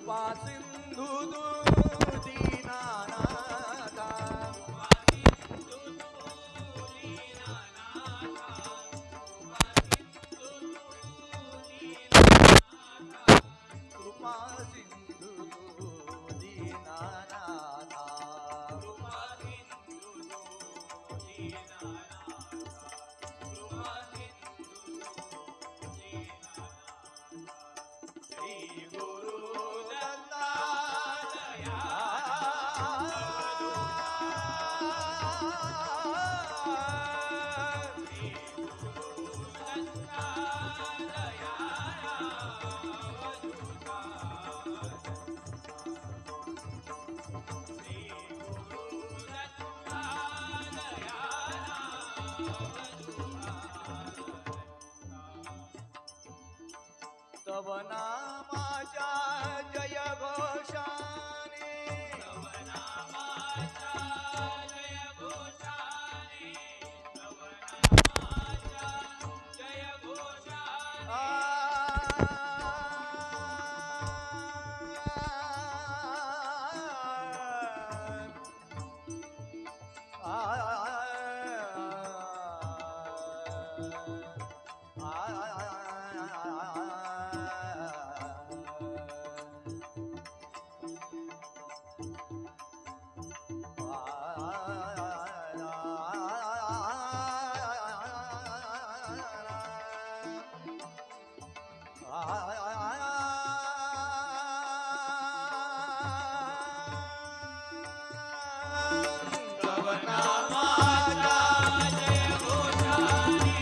कृपा सिंधू दीनानाथा कृपा सिंधू दीनानाथा तव नामाच्या जय घोषाने तव नामाच्या जय घोषाने तव नामाच्या जय घोषाने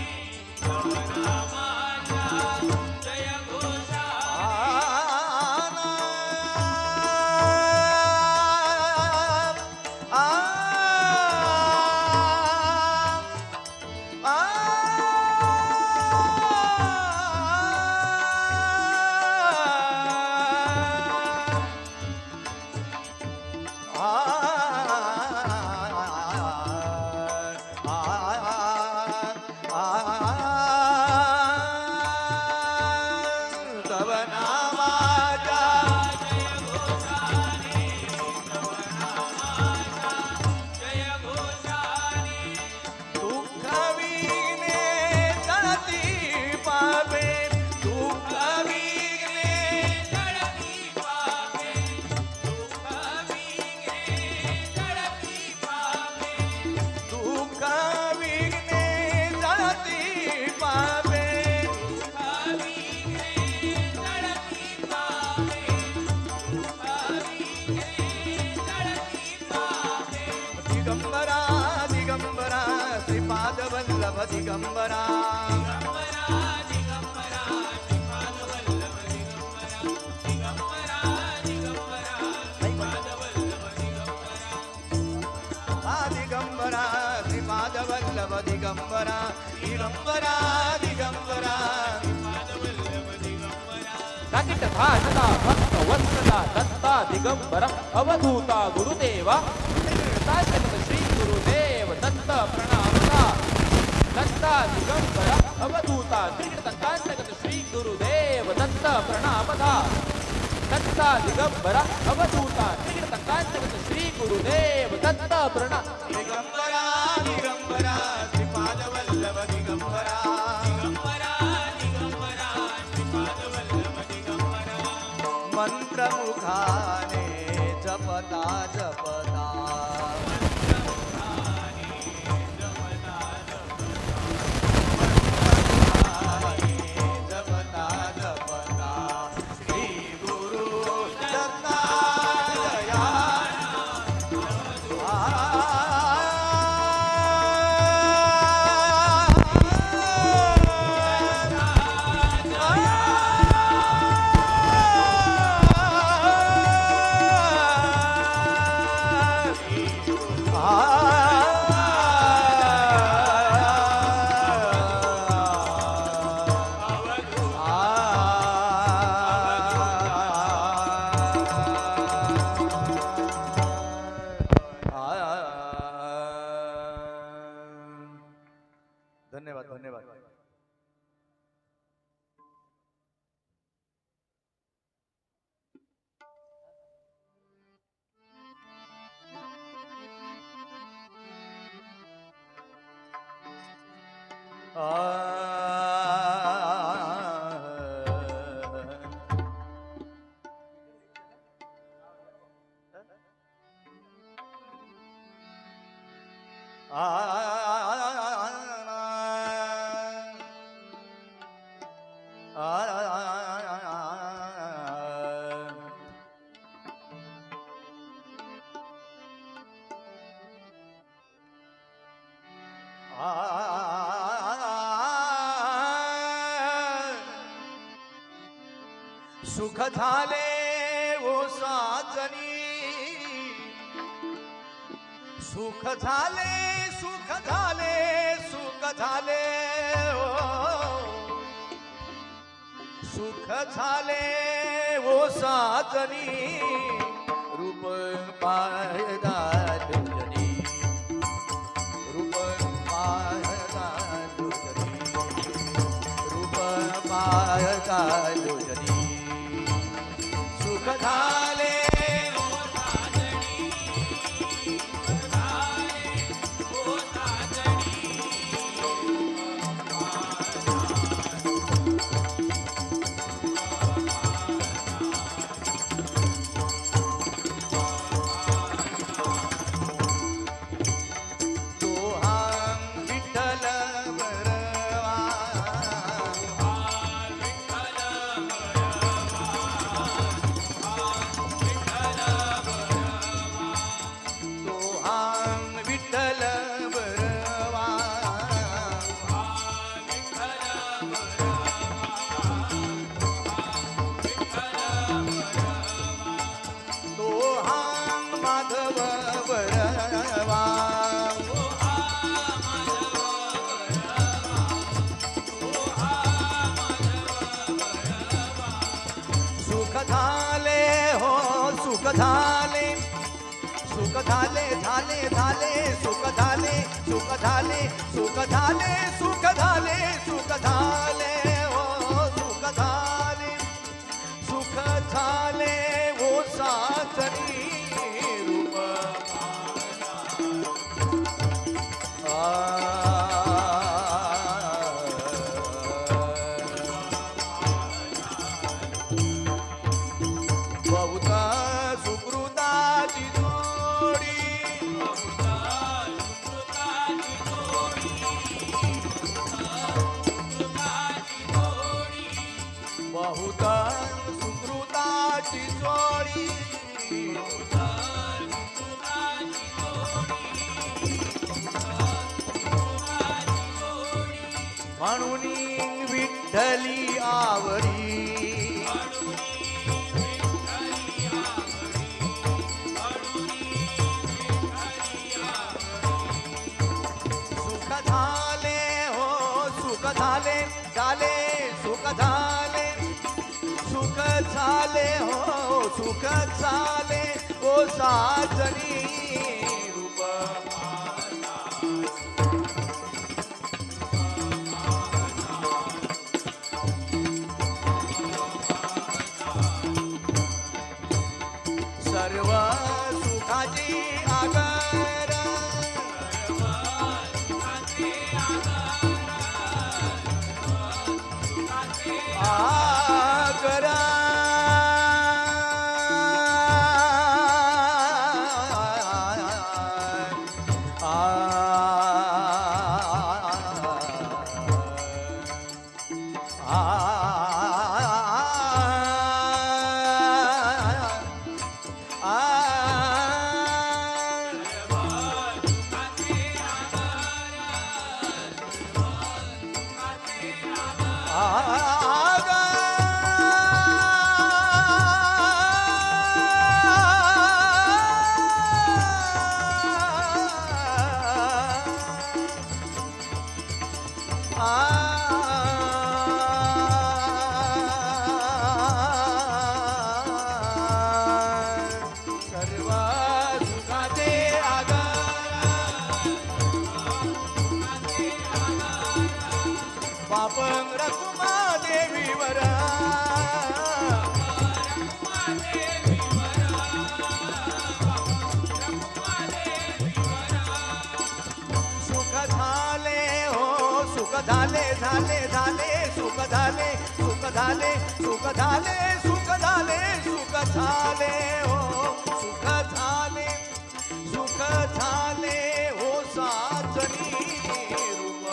दिगंबरा श्रीपाद वल्लभ दिगंबरा दिगंबरा दिगंबरा नाकिट भाषता भक्त वत्सला दत्ता दिगंबरा अवधूता गुरुदेवा श्री गुरुदेव दत्त प्रणामता दत्ता दिगंबरा अवधूता त्रिगुणकांतगत श्री गुरुदेव दत्त प्रणामता दत्ता दिगंबरा अवधूता त्रिगुणकांतगत श्री गुरुदेव दत्त प्रणाम दिगंबरा दिगंबरा श्रीपाद वल्लभ दिगंबरा दिगंबरा दिगंबरा श्रीपाद वल्लभ दिगंबरा मंत्रमुखाने जपता जपता सुख झाले ओ साजनी, सुख झाले सुख झाले सुख झाले ओ, सुख झाले ओ साजनी, रूप पाहता तुझनी, रूप पाहता तुझनी, रूप पाहता तुझनी, सुख झाले ओ साजनी, सुख झाले ओ साजनी, सुख झाले सुख झाले झाले झाले सुख झाले सुख झाले सुख झाले सुख झाले सुख झाले हो सुख झाले सुख झाले हो साजनी रूप बहुता सुकृताची जोडी बहुता सुकृताची जोडी म्हणून विठ्ठली आवडी सुख झाले हो सुख झाले झाले सुख झाले सुख झाले हो सुख झाले ओ साजनी रूप सर्व सुखाची आगर आगरा सर्व सुखाचे पापं रकुमा देवीवर सुख झाले हो सुख झाले झाले झाले सुख झाले सुख झाले सुख झाले सुख झाले सुख झाले हो सुख झाले सुख झाले हो साजनी रूप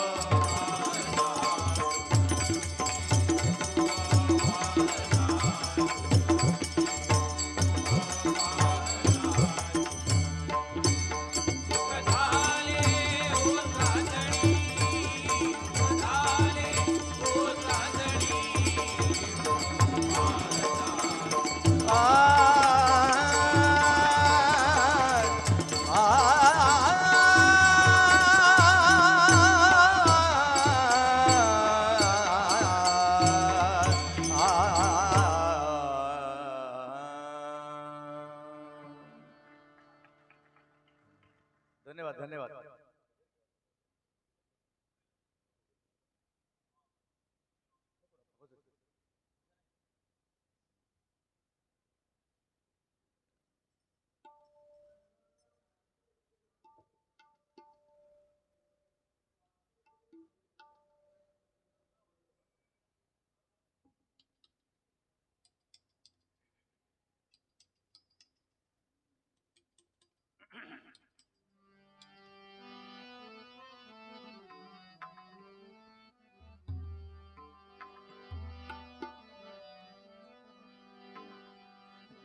धन्यवाद धन्यवाद.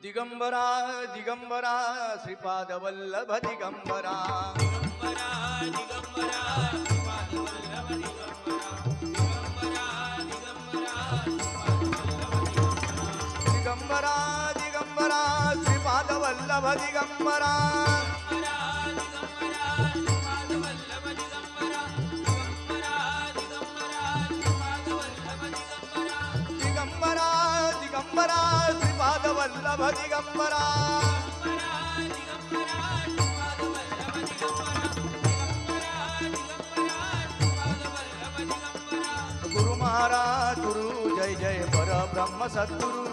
दिगंबरा दिगंबरा श्रीपाद वल्लभ दिगंबरा दिगंबरा दिगंबरा श्रीपाद वल्लभ दिगंबरा दिगंबरा दिगंबरा श्रीपाद वल्लभ दिगंबरा गुरु महाराज गुरु जय जय परब्रह्म सद्गुरु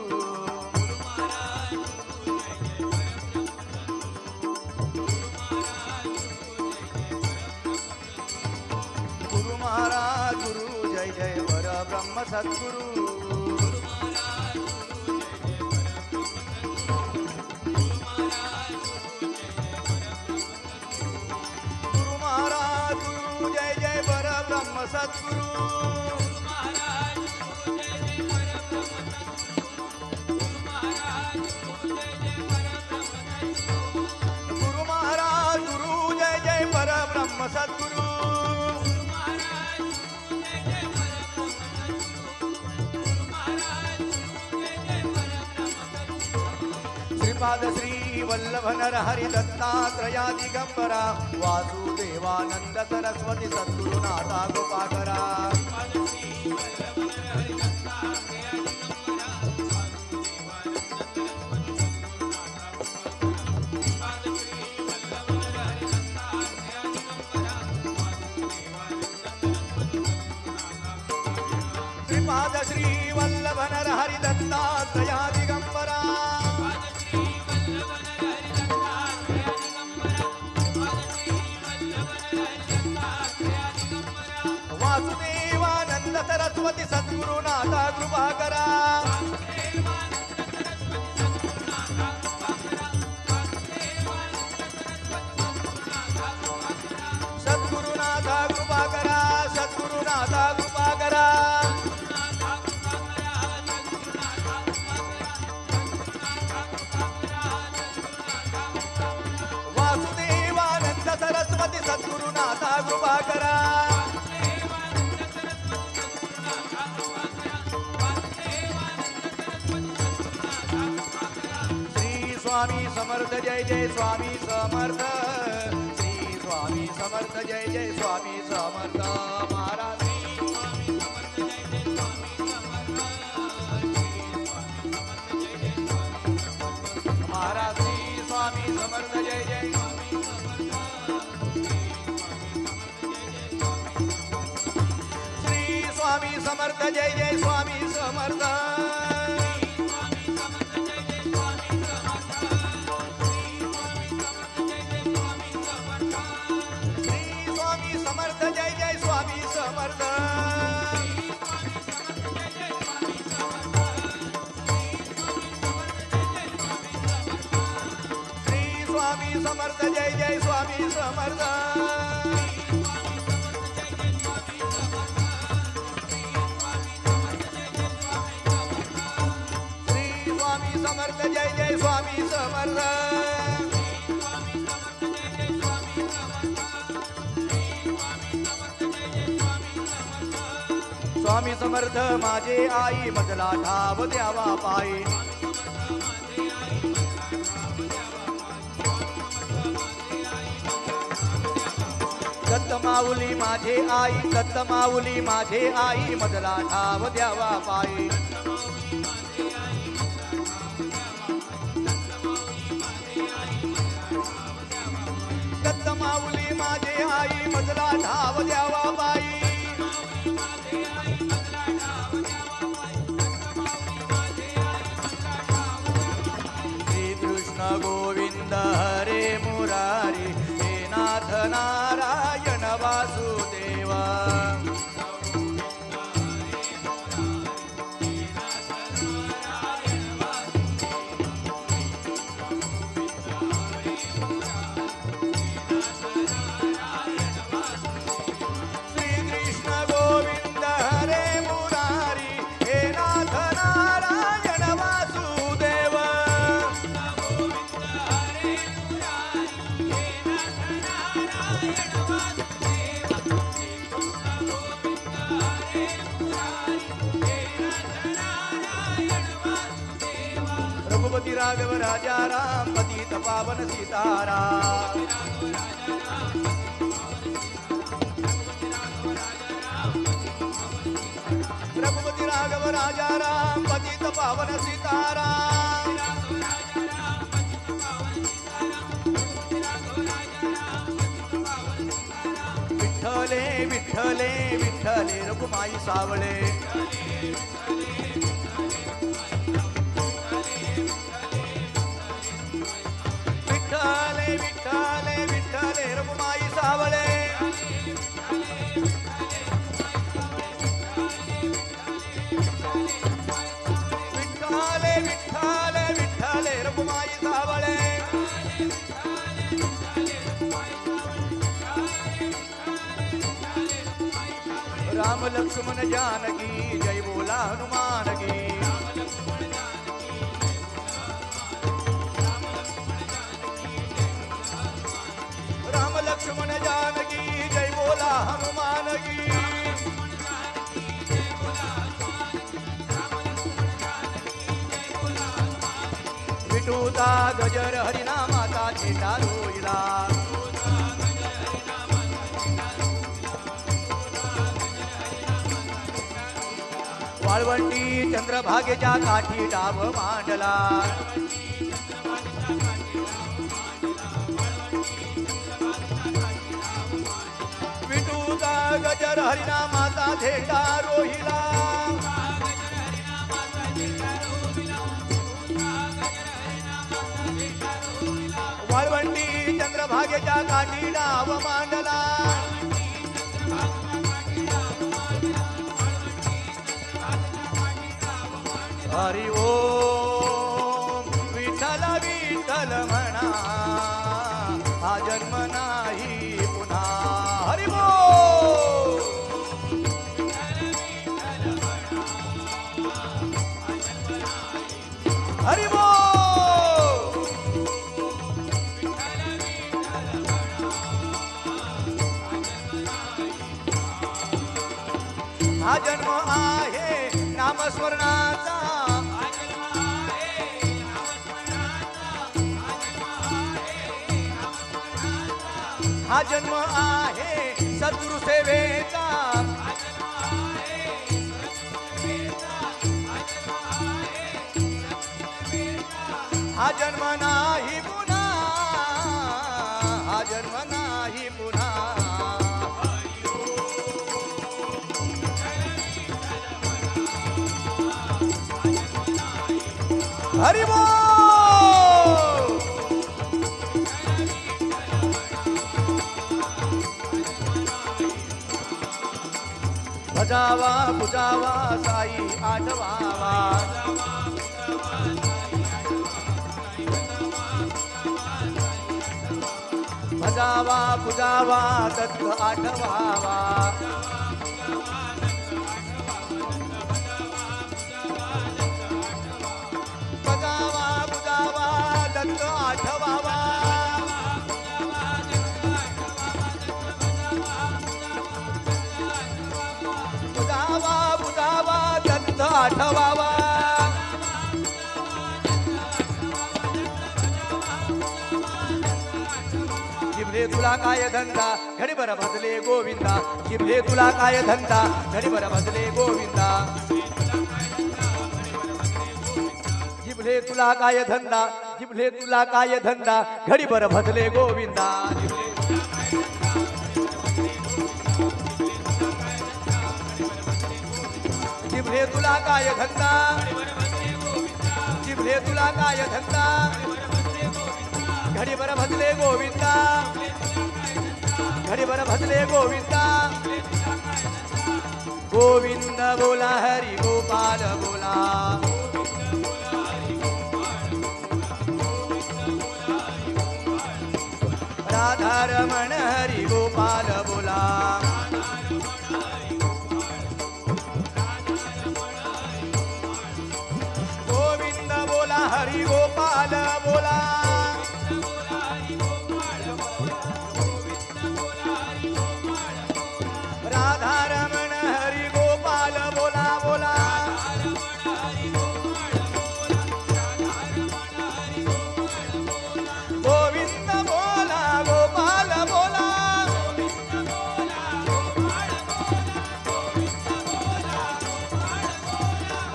गुरु महाराज गुरु जय जय परब्रह्म सद्गुरु गुरु महाराज गुरु जय जय परब्रह्म सद्गुरु गुरु महाराज गुरु जय जय परब्रह्म सद्गुरु श्रीपाद श्री वल्लभ नरहरि दत्तात्रया दिगंबरा वासुदेवानंद सरस्वती सद्गुरुनाथा कृपाकरा श्रीपाद श्री वल्लभ नरहरि दत्तात्रया दिगंबरा वासुदेवानंद सरस्वती सद्गुरुनाथा कृपाकरा सद्गुरुनाथा कृपाकरा सद्गुरुनाथा कृपाकरा वासुदेवानंद सरस्वती सद्गुरुनाथा कृपाकरा स्वामी समर्थ जय जय स्वामी समर्थ श्री स्वामी समर्थ जय जय स्वामी समर्थ महाराज महाराज श्री स्वामी समर्थ जय जय श्री स्वामी समर्थ जय जय स्वामी समर्थ समर्थ जय जय स्वामी समर्थ श्री स्वामी समर्थ जय जय स्वामी समर्थ श्री स्वामी समर्थ जय जय स्वामी समर्थ स्वामी समर्थ माझे आई मजला ठाव द्यावा पायी दत्त माऊली माझे आई दत्त माऊली माझे आई मजला ठाव द्यावा पायी दत्त माऊली गोविंद हरे मुरारी हे नाथ नारायण वासुदेवा श्री कृष्ण गोविंद हरे मुरारी हे नाथ नारायण वासुदेवा रघुपति राघव राजा राम पतित पावन सीताराम रघुपति राघव राजा राम पतित पावन सीताराम विठ्ठले विठ्ठले विठ्ठले रघुमाई सावळे विठ्ठले विठ्ठले विठ्ठले रघुमाई सावळे विठ्ठले विठ्ठले विठ्ठले रघुमाई सावळे राम लक्ष्मण जानकी जय बोला हनुमान की राम लक्ष्मण जानकी जय बोला हनुमान की विठूता गजर हरिनामाचा झेंडा रोईला वाळवंटी चंद्रभागेच्या काठी डाव मांडला विठूचा गजर हरिनामाचा झेंडा रोहिला वाळवंटी चंद्रभागेच्या काठी डाव मांडला हरि ओम विठ्ठल विठ्ठल म्हणा हा जन्म नाही पुन्हा हरि बोल हरि बोल हा जन्म आहे नामस्मरणाचा हा जन्म आहे सद्गुरु सेवेचा हा जन्म नाही पुन्हा हा जन्म नाही पुन्हा हरि बोल भजावा बुजावा साई आठवावा भजावा बुजावा दत्त आठवावा भजावा बुजावा दत्त आठवावा बुजावा बुजावा दत्त आठवावा जिभले तुला काय धंदा घडीभर भजले गोविंदा जिभले तुला काय धंदा घडीभर भजले गोविंदा जिभले तुला काय धंदा जिभले तुला काय धंदा घडीभर भजले गोविंदा जिभले तुला काय धंदा जिभले तुला काय धंदा घडीभर भजले गोविंदा घडीभर भजले गोविंदा गोविंद बोला हरी गोपाल बोला राधा रमण हरी गोपाल बोला गोविंद बोला हरी गोपाल बोला राधा रमण हरी गोपाल बोला बोला गोविंद बोला गोपाल बोला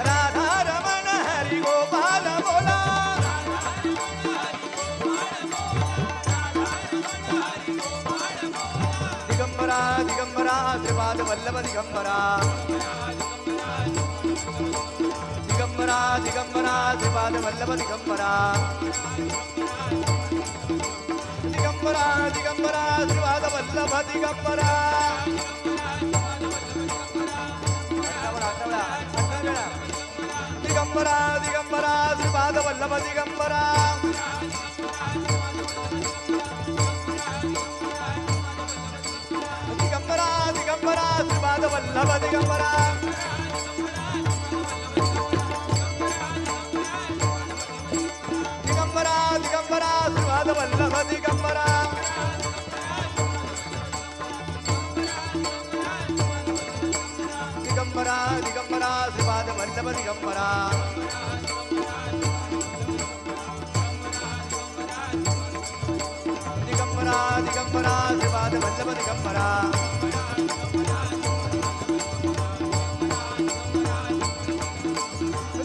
राधा रमण हरी गोपाल बोला दिगंबरा दिगंबरा श्रीपाद वल्लभ दिगंबरा दिगंबरा दिगंबरा श्रीपाद वल्लभ दिगंबरा दिगंबरा दिगंबरा श्रीपाद वल्लभ दिगंबरा दिगंबरा दिगंबरा श्रीपाद वल्लभ दिगंबरा दिगंबरा दिगंबरा श्रीपाद वल्लभ दिगंबरा दिगंबरा दिगंबरा श्रीपाद वल्लभ दिगंबरा दिगंबरा दिगंबरा श्रीपाद वल्लभ दिगंबरा दिगंबरा दिगंबरा श्रीपाद वल्लभ दिगंबरा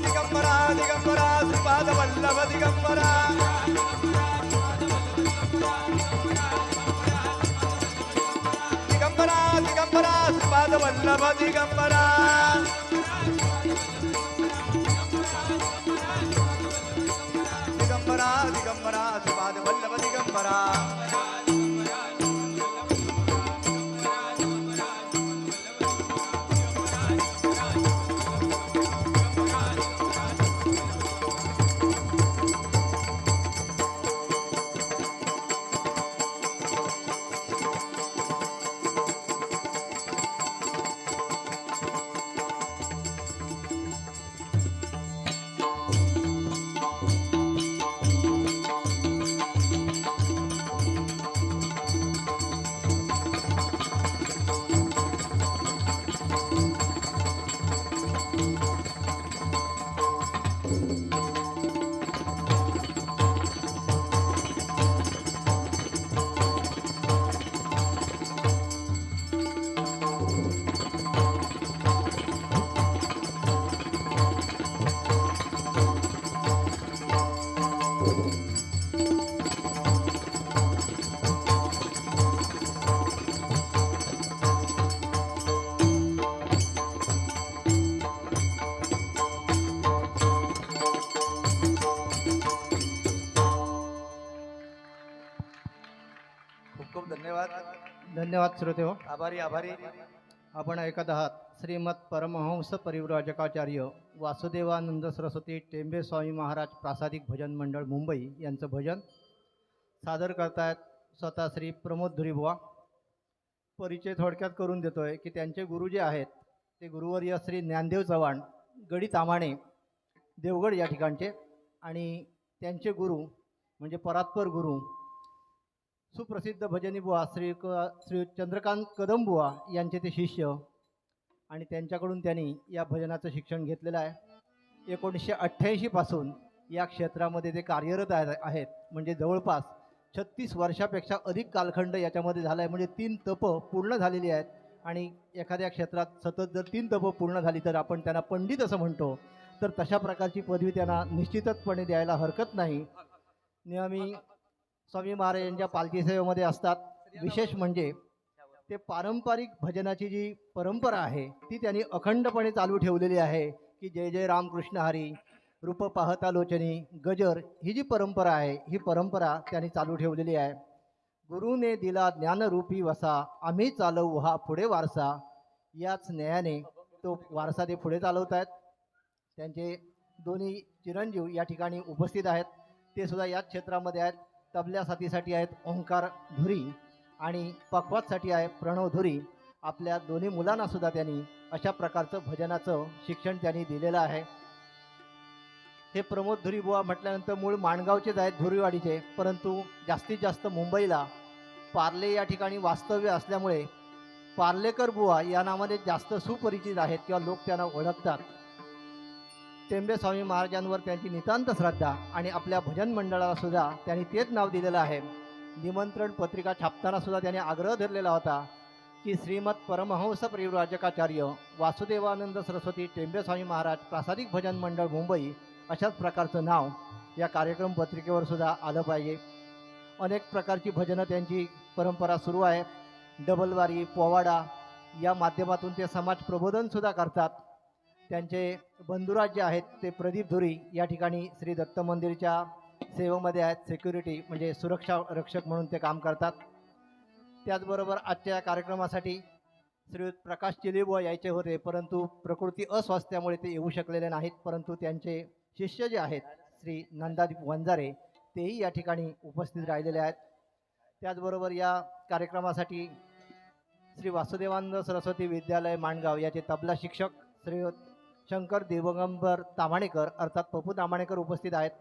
दिगंबरा दिगंबरा श्रीपाद वल्लभ दिगंबरा दिगंबरा दिगंबरा श्रीपाद वल्लभ दिगंबरा दिगंबरा दिगंबरा श्रीपाद वल्लभ दिगंबरा खूप खूप धन्यवाद धन्यवाद श्रोते हो. आभारी आभारी आपण ऐकत आहात श्रीमद परमहंस परिव्राजकाचार्य वासुदेवानंद सरस्वती टेंबे स्वामी महाराज प्रासादिक भजन मंडळ मुंबई यांचं भजन सादर करतायत स्वतः श्री प्रमोद धुरीबुवा. परिचय थोडक्यात करून देतोय की त्यांचे गुरु जे आहेत ते गुरुवर्य श्री ज्ञानदेव चव्हाण गडी तामाणे देवगड या ठिकाणचे आणि त्यांचे गुरु म्हणजे परात्पर गुरु सुप्रसिद्ध भजनी बुवा श्री चंद्रकांत कदमबुवा यांचे ते शिष्य आणि त्यांच्याकडून त्यांनी या भजनाचं शिक्षण घेतलेलं आहे. 1988 पासून या क्षेत्रामध्ये ते कार्यरत आहेत. म्हणजे जवळपास 36 वर्षापेक्षा अधिक कालखंड याच्यामध्ये झाला आहे. म्हणजे 3 तप पूर्ण झालेली आहेत आणि एखाद्या क्षेत्रात सतत जर 3 तप पूर्ण झाली तर आपण त्यांना पंडित असं म्हणतो. तर तशा प्रकारची पदवी त्यांना निश्चितपणे द्यायला हरकत नाही. नेहमी स्वामी महाराज यांच्या पालखी सेवेमध्ये असतात. विशेष म्हणजे ते पारंपरिक भजनाची जी परंपरा आहे ती त्यांनी अखंडपणे चालू ठेवलेली आहे की जय जय रामकृष्ण हरी, रूप पाहता लोचनी गजर ही जी परंपरा आहे ही परंपरा त्यांनी चालू ठेवलेली आहे. गुरुने दिला ज्ञानरूपी वसा आम्ही चालवू हा पुढे वारसा. याच न्यायाने तो वारसा ते पुढे चालवत आहेत. त्यांचे दोन्ही चिरंजीव या ठिकाणी उपस्थित आहेत. ते सुद्धा याच क्षेत्रामध्ये आहेत. तबल्या साथीसाठी आहेत ओंकार धुरी आणि पखवाजसाठी आहे प्रणव धुरी. आपल्या दोन्ही मुलांना सुद्धा त्यांनी अशा प्रकारचं भजनाचं शिक्षण त्यांनी दिलेलं आहे. हे प्रमोद धुरीबुवा म्हटल्यानंतर मूळ माणगावचेच आहेत, धुरीवाडीचे, परंतु जास्तीत जास्त मुंबईला पार्ले या ठिकाणी वास्तव्य असल्यामुळे पार्लेकर बुवा या नावाने जास्त सुपरिचित आहेत किंवा लोक त्यांना ओळखतात. टेंबे स्वामी महाराजांवर त्यांची नितांत श्रद्धा आणि आपल्या भजन मंडळाला सुद्धा त्यांनी तेच नाव दिलेलं आहे. निमंत्रण पत्रिका छापताना सुद्धा त्यांनी आग्रह धरलेला होता की श्रीमद परमहंस परिव्राजकाचार्य वासुदेवानंद सरस्वती टेंबे स्वामी महाराज प्रासादिक भजन मंडळ मुंबई अशाच प्रकारचं नाव या कार्यक्रम पत्रिकेवर सुद्धा आलं पाहिजे. अनेक प्रकारची भजनं त्यांची परंपरा सुरू आहे. डबलवारी पोवाडा या माध्यमातून ते समाज प्रबोधनसुद्धा करतात. त्यांचे बंधुराज जे आहेत ते प्रदीप धुरी या ठिकाणी श्री दत्त मंदिरच्या सेवेमध्ये आहेत. सिक्युरिटी म्हणजे सुरक्षा रक्षक म्हणून ते काम करतात. त्याचबरोबर आजच्या या कार्यक्रमासाठी श्री प्रकाश चिलेबुवा यायचे होते, परंतु प्रकृती अस्वास्थ्यामुळे ते येऊ शकलेले नाहीत. परंतु त्यांचे शिष्य जे आहेत श्री नंदादीप वंजारे तेही या ठिकाणी उपस्थित राहिलेले आहेत. त्याचबरोबर या कार्यक्रमासाठी श्री वासुदेवानंद सरस्वती विद्यालय माणगाव याचे तबला शिक्षक श्री शंकर दिवंगंबर ताम्हाणेकर अर्थात पप्पू ताम्हाणेकर उपस्थित आहेत.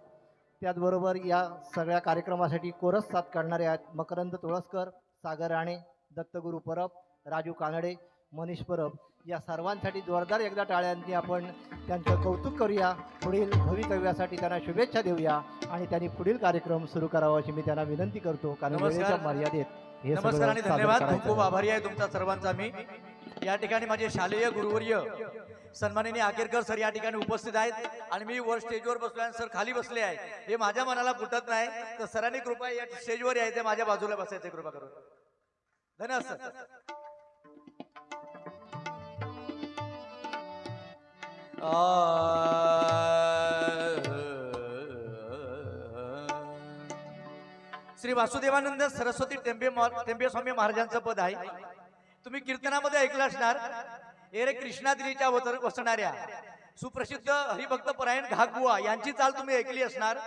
त्याचबरोबर या सगळ्या कार्यक्रमासाठी कोरस साथ करणारे आहेत मकरंद तुळसकर, सागर राणे, दत्तगुरू परब, राजू कानडे, मनीष परब. या सर्वांसाठी जोरदार एकदा टाळ्यांनी आपण त्यांचं कौतुक करूया. पुढील भवितव्यासाठी त्यांना शुभेच्छा देऊया आणि त्यांनी पुढील कार्यक्रम सुरू करावा अशी मी त्यांना विनंती करतो. कारण वेळेच्या मर्यादेत हे नमस्कार सगळं आणि सादर धन्यवाद. करायचं खूप खूप आहे. आभारी आहे तुमचा सर्वांचा. मी या ठिकाणी माझे शालेय गुरुवर्य सन्माननीय आकेरकर सर या ठिकाणी उपस्थित आहेत आणि मी वर स्टेजवर बसलो आणि सर खाली बसले आहे. हे माझ्या मनाला फुटत नाही, तर सरांनी कृपा या स्टेजवर यायचे, माझ्या बाजूला बसायचे कृपा करून. धन्यवाद सर. श्री वासुदेवानंद सरस्वती टेंबे स्वामी महाराजांचं पद आहे. तुम्ही कीर्तनामध्ये ऐकलं असणार. हे रे कृष्णाद्रीच्या वसणाऱ्या सुप्रसिद्ध हरिभक्त परायण घागबुवा यांची चाल तुम्ही ऐकली असणार.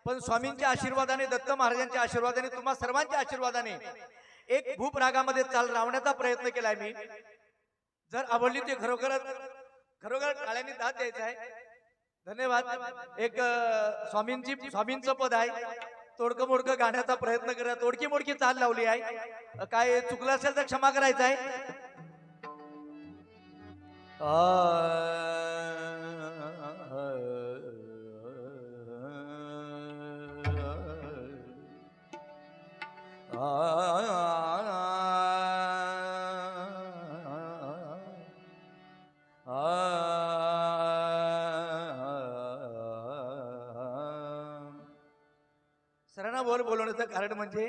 पण स्वामींच्या आशीर्वादाने, दत्त महाराजांच्या आशीर्वादाने, तुम्हा सर्वांच्या आशीर्वादाने एक भूप रागामध्ये चाल लावण्याचा प्रयत्न केलाय मी. जर आवडली ते खरोखर टाळ्यांनी दाद द्यायचा आहे. धन्यवाद. एक स्वामींचं पद आहे. तोडकं मोडकं गाण्याचा प्रयत्न करा. तोडकी मोडकी चाल लावली आहे. काय चुकलं असेल तर क्षमा करायचं आहे. सरांना बोलवण्याचं कारण म्हणजे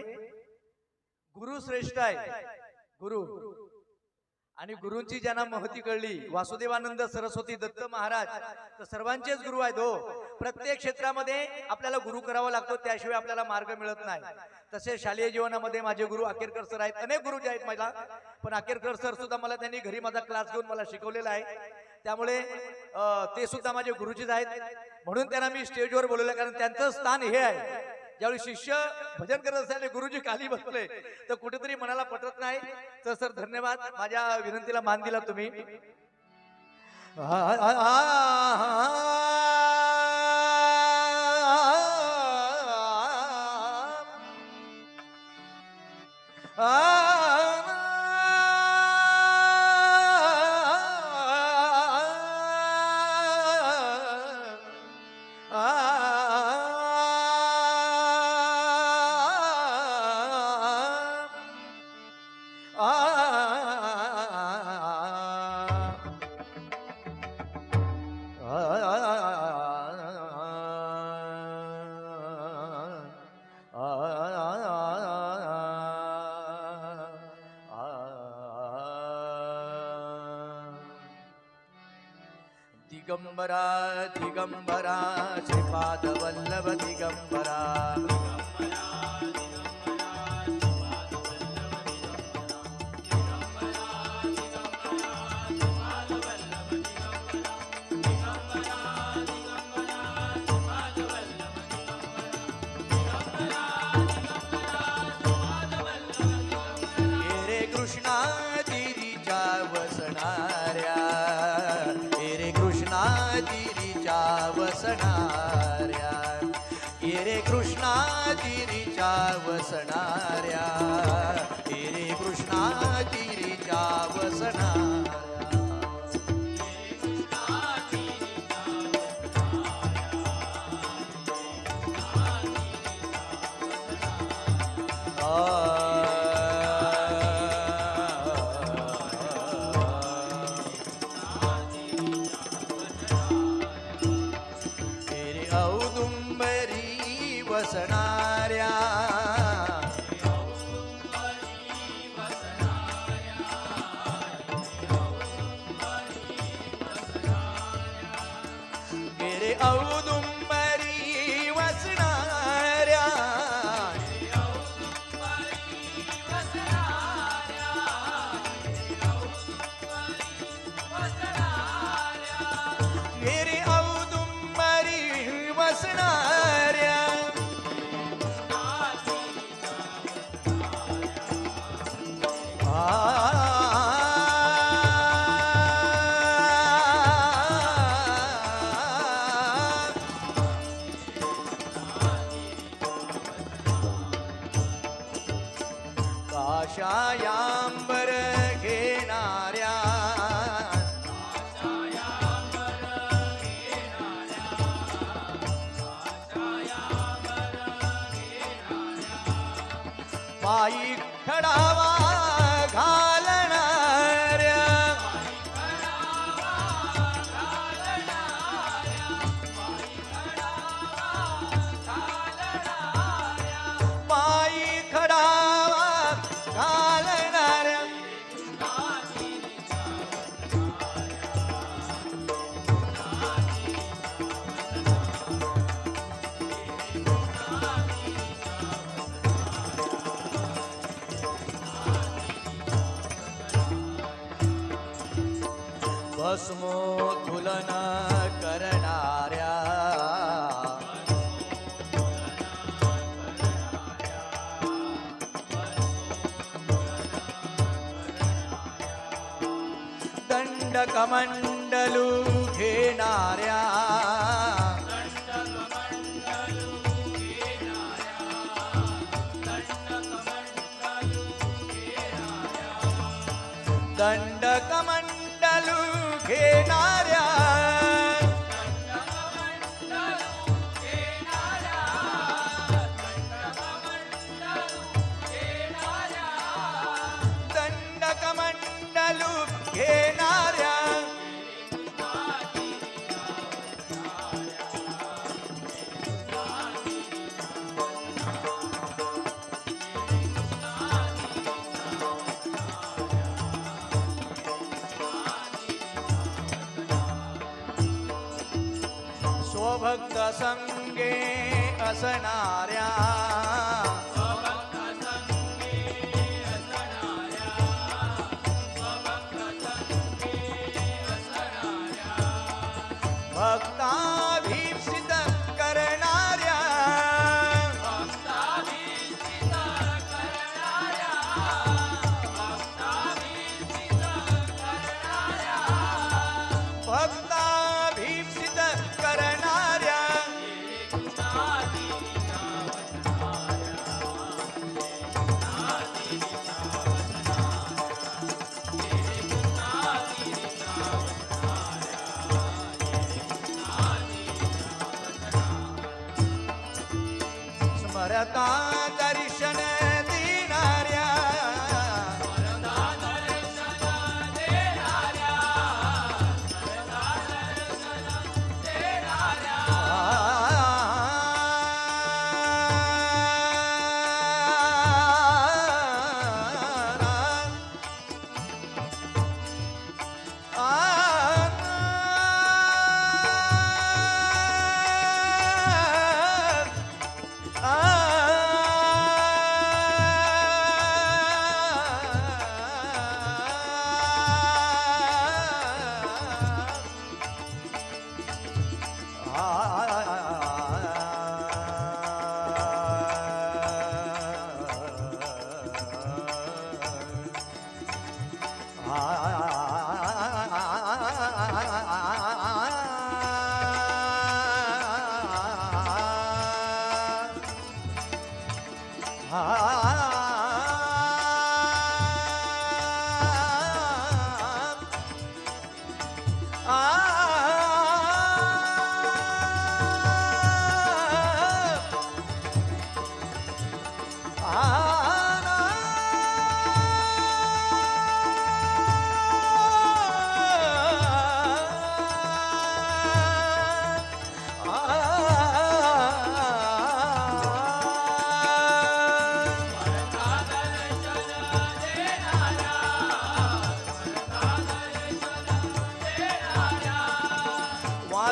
गुरु श्रेष्ठ आहे. गुरु आणि गुरूंची ज्यांना महती कळली, वासुदेवानंद सरस्वती दत्त महाराज तर सर्वांचेच गुरु आहेत. हो, प्रत्येक क्षेत्रामध्ये आपल्याला गुरु करावा लागतो, त्याशिवाय आपल्याला मार्ग मिळत नाही. तसे शालेय जीवनामध्ये माझे गुरु आकेरकर सर आहेत. अनेक गुरु जे आहेत मला, पण आकेरकर सर सुद्धा मला त्यांनी घरी माझा क्लास घेऊन मला शिकवलेला आहे. त्यामुळे ते सुद्धा माझे गुरुजीच आहेत. म्हणून त्यांना मी स्टेजवर बोलवलं, कारण त्यांचं स्थान हे आहे. ज्यावेळी शिष्य भजन करत असताना गुरुजी खाली बसले तर कुठेतरी मनाला पटत नाही. तर सर धन्यवाद, माझ्या विनंतीला मान दिला तुम्ही. दिगंबरा दिगंबरा श्रीपाद वल्लभ दिगंबरा ये रे कृष्णा तिरीच्या वसणाऱ्या ये रे कृष्णा तिरीच्या वसणाऱ्या ये रे कृष्णा तिरीच्या वसणाऱ्या ये रे कृष्णा तिरीच्या वसणाऱ्या तेरे औदुंबरी वसणाऱ्या तेरे औदुंबरी वसणाऱ्या तेरे औदुंबरी वसणाऱ्या काशायांबर घेणाऱ्या पायी खडावा घालणाऱ्या पायी खडावा घालणाऱ्या भस्मोत्थुलन करणाऱ्या दंडकमंडलू घेणाऱ्या दंडकमंडलू घेणाऱ्या दंडकमंडलू घेणाऱ्या स्वभक्त संगे असणाऱ्या भक्ताभीप्सित करणाऱ्या भक्ताभीप्सित करणाऱ्या स्मरता दर्शन देणाऱ्या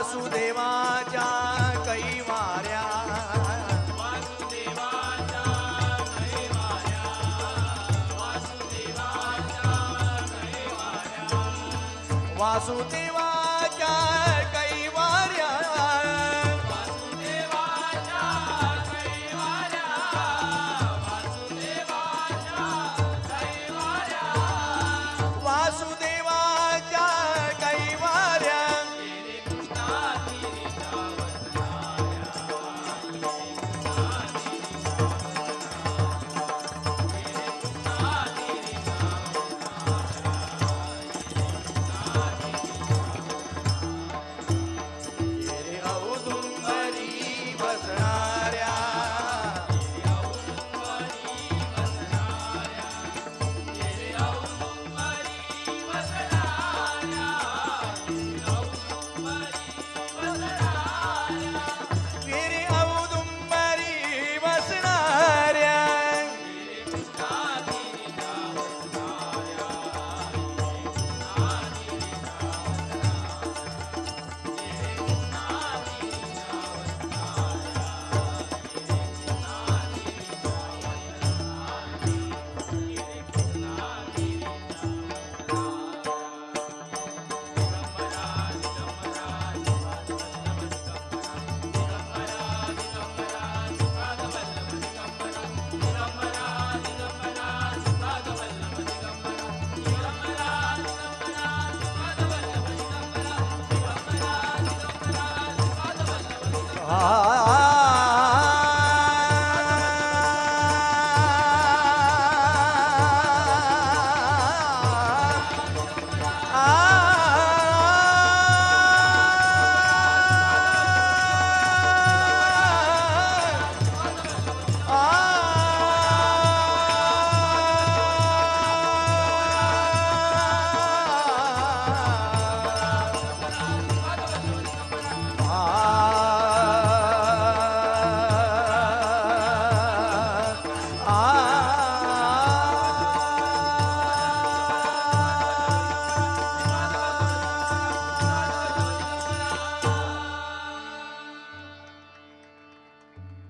वासुदेवाच्या कैवाऱ्या वासुदेवाच्या कैवाऱ्या वासुदेवाच्या कैवाऱ्या रे औदुंबरी बसणाऱ्या रे औदुंबरी बसणाऱ्या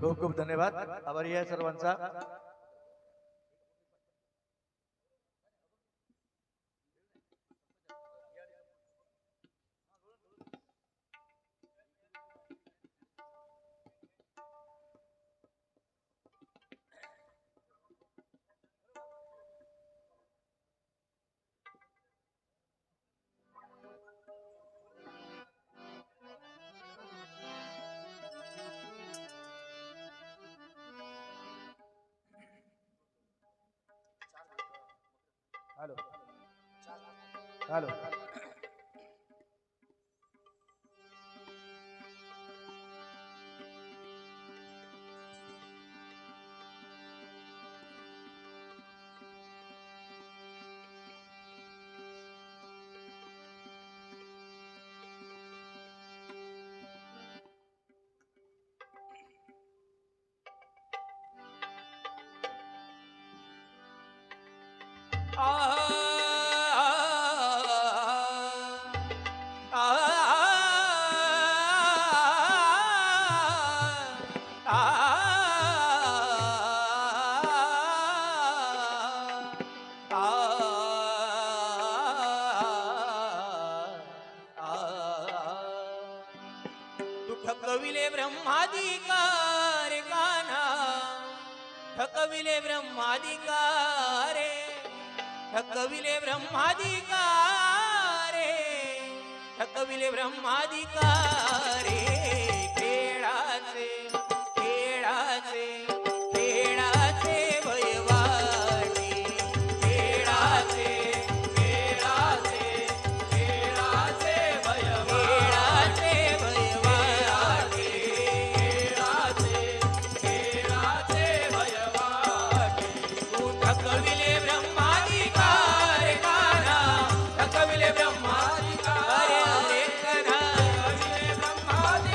खूप खूप धन्यवाद आभारी आहे सर्वांचा हॅलो हॅलो थकविले ब्रह्माधिकार कान्हा थकविले ब्रह्माधिकारे थकविले ब्रह्माधिकारे थकविले ब्रह्माधिकारे खेळाचे खेळाचे खेळाचे भयवाटे खेळाचे खेळाचे खेळाचे भयवाटे भयवाटे खेळाचे भयवाटे तू थकविले ब्रह्माधिकार कान्हा थकविले ब्रह्माधिकारे कान्हा थकविले ब्रह्माधिकारे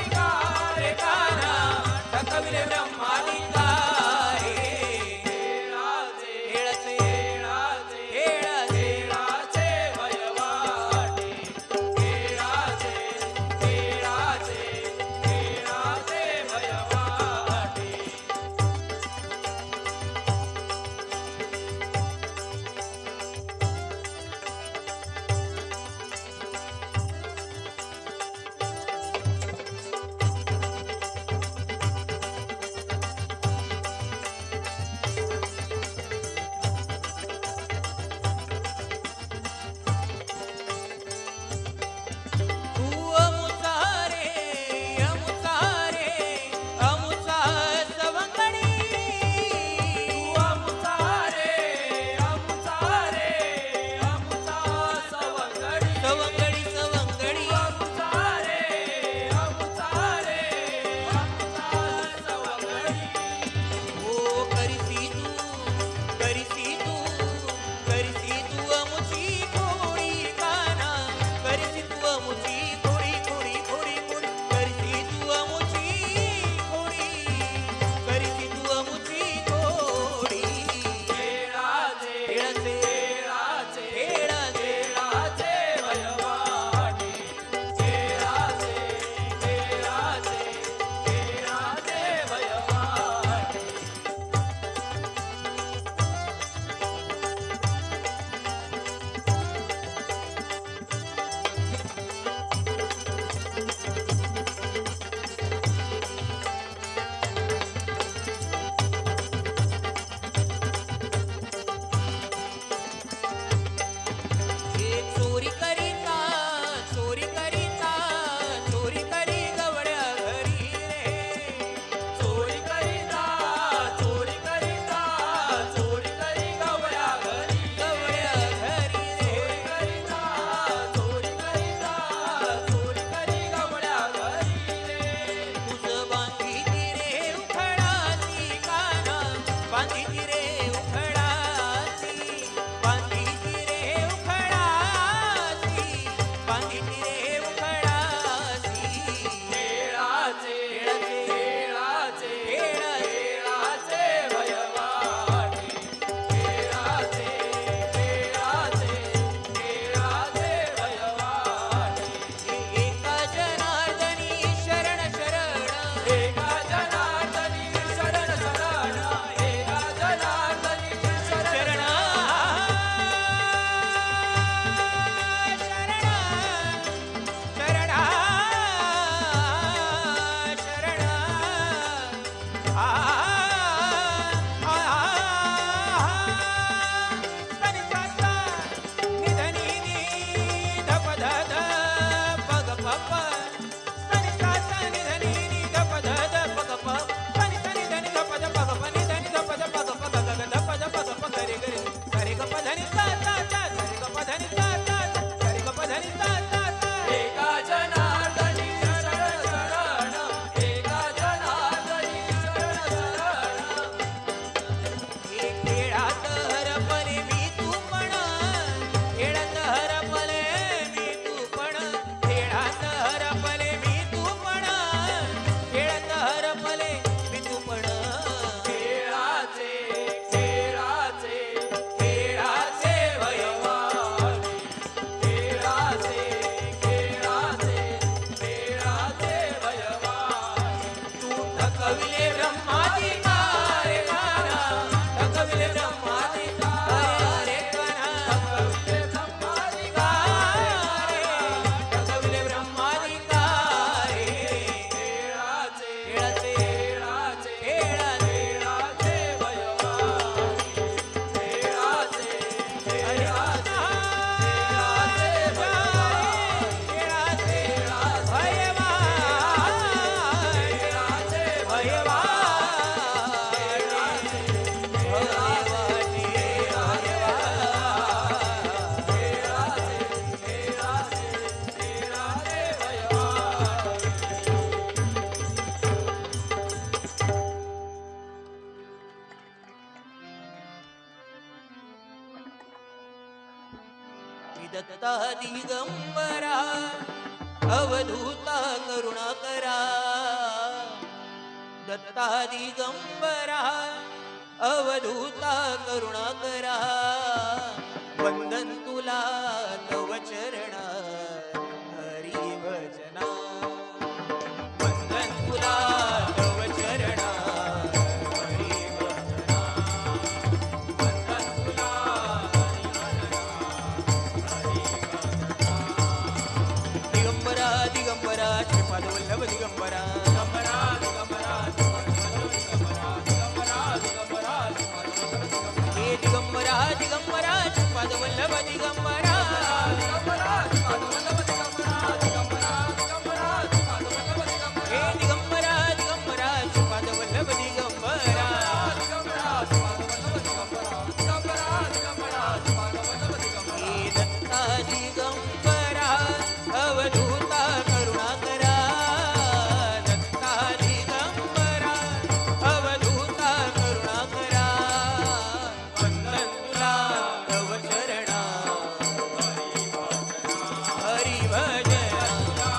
दत्ता दिगंबरा अवधूता करुणाकरा दत्ता दिगंबरा अवधूता करुणाकरा वंदन तुला तव चरण हरी भजना वंदन तुला तव चरण हरी भजना वंदन तुला दिगंबरा दिगंबरा श्रीपाद वल्लभ दिगंबरा दिगंबरा दिगंबरा हे दिगंबरा दिगंबरा श्रीपाद वल्लभ दिगंबरा हे दिगंबरा दिगंबरा श्रीपाद वल्लभ दिगंबरा हे दत्ता दिगंबरा अवधूता करुणाकरा दत्ता दिगंबरा अवधूता करुणाकरा वंदन तुला तव चरण हरी भजना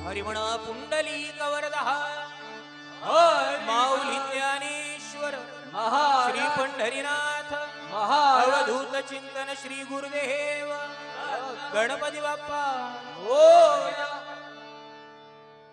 हरिमणा पुंडली कवरदहा माऊली ज्ञानेश्वर श्री पंढरीनाथ अवधूत चिंतन श्री गुरुदेव गणपती बाप्पा